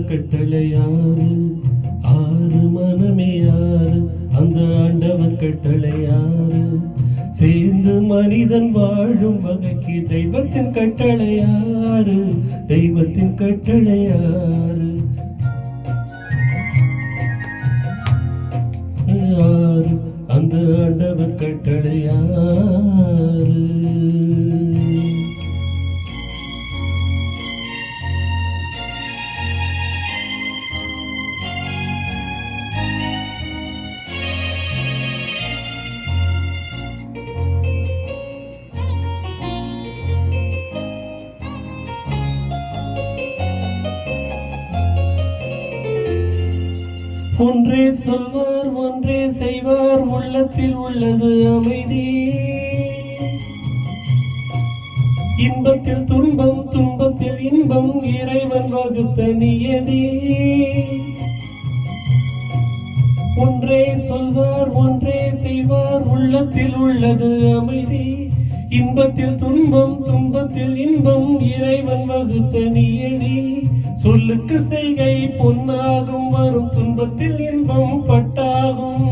ஆண்டவன் கட்டளையாறு ஆறு மனமே யாரு அந்த ஆண்டவன் கட்டளையாறு சேர்ந்து மனிதன் வாழும் வகைக்கு தெய்வத்தின் கட்டளையாறு தெய்வத்தின் கட்டளையாறு ஆறு அந்த ஆண்டவன் கட்டளையாறு ஒன்றே சொல்வார் ஒன்றே செய்வார் உள்ளத்தில் உள்ளது அமைதி இன்பத்தில் துன்பம் துன்பத்தில் இன்பம் இறைவன் வகுத்த நியதி ஒன்றே சொல்வார் ஒன்றே செய்வார் உள்ளத்தில் உள்ளது அமைதி இன்பத்தில் துன்பம் துன்பத்தில் இன்பம் இறைவன் வகுத்த நியதி சொல்லுக்கு செய்கை பொன்னாகும் வரும் துன்பத்தில் இன்பம் பட்டாகும்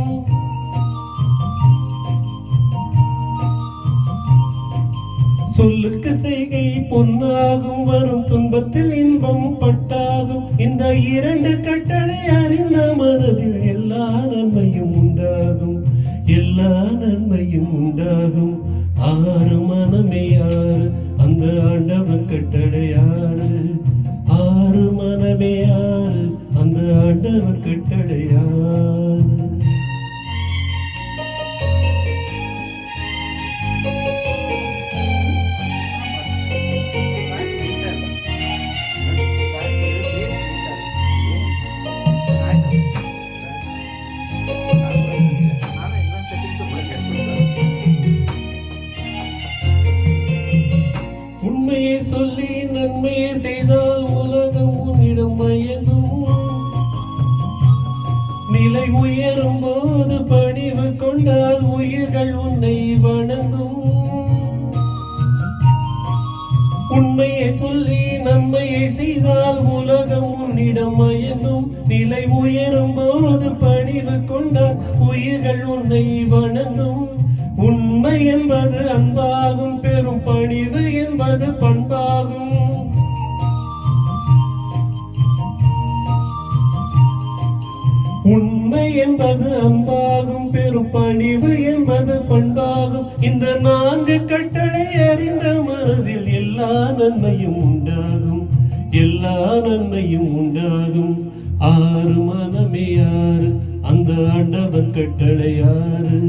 சொல்லுக்கு செய்கை பொன்னாகும் வரும் துன்பத்தில் இன்பம் பட்டாகும் இந்த இரண்டு கட்டளை அறிந்த மனதில் எல்லா நன்மையும் உண்டாகும் எல்லா நன்மையும் உண்டாகும் ஆறு மனமே யாரு அந்த ஆண்டவன் கட்டளையாறு ஆறு மனமே யாரு அந்த ஆண்டவன் கட்டளையாறு உண்மையை சொல்லி நன்மையை செய்தால் உலகம் உன்னிடம் மயங்கும் நிலை உயரும் போது பணிவு கொண்டால் உயிர்கள் உன்னை வணங்கும் உண்மையை சொல்லி நன்மையை செய்தால் உலகம் உன்னிடம் மயங்கும் நிலை உயரும் போது பணிவு கொண்டால் உயிர்கள் உன்னை வணங்கும் உண்மை என்பது அன்பாகும் பெரும் பணிவு என்பது பண்பாகும் உண்மை என்பது அன்பாகும் பெரும் பணிவு என்பது பண்பாகும் இந்த நான்கு கட்டளை அறிந்த மனதில் எல்லா நன்மையும் உண்டாகும் எல்லா நன்மையும் உண்டாகும் ஆறு மனமே யாரு அந்த ஆண்டவன் கட்டளையாறு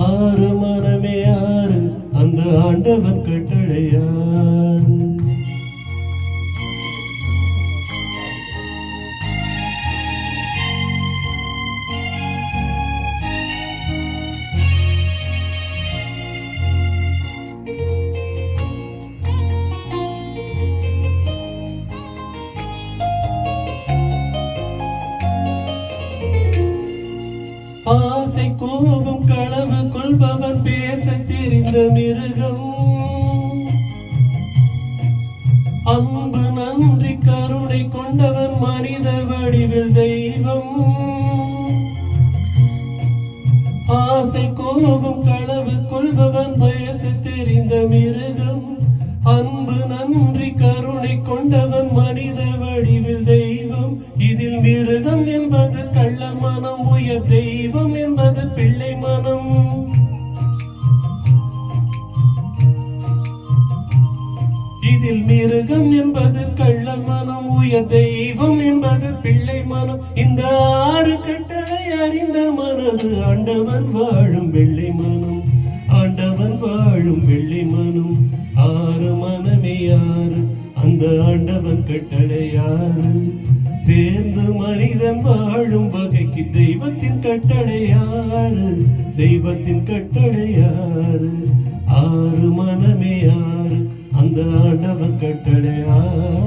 ஆறு மனமே யாரு அந்த ஆண்டவன் கட்டளையாறு ஆசை கோபம் களவு கொள்பவன் பேச தெரிந்த மிருகம் அன்பு நன்றி கருணை கொண்டவன் மனித வடிவில் தெய்வம் ஆசை கோபம் களவு கொள்பவன் பேச தெரிந்த மிருகம் அன்பு நன்றி கருணை கொண்டவன் மனித வடிவில் தெய்வம் இதில் மிருகம் என்பது கள்ள மனம் உயர் தெய்வம் என்பது பிள்ளை மனம் இதில் மிருகம் என்பது கள்ள மனம் உயர் தெய்வம் என்பது பிள்ளை மனம் இந்த ஆறு கட்டளை அறிந்த மனது ஆண்டவன் வாழும் வெள்ளை மனம் ஆண்டவன் வாழும் வெள்ளை மனம் ஆறு மனமே யாரு அந்த ஆண்டவன் கட்டளையாறு சேர்ந்து மனிதன் வாழும் வகைக்கு தெய்வத்தின் கட்டளையாறு தெய்வத்தின் கட்டளையாறு ஆறு மனமே யாரு அந்த ஆண்டவன் கட்டளையாறு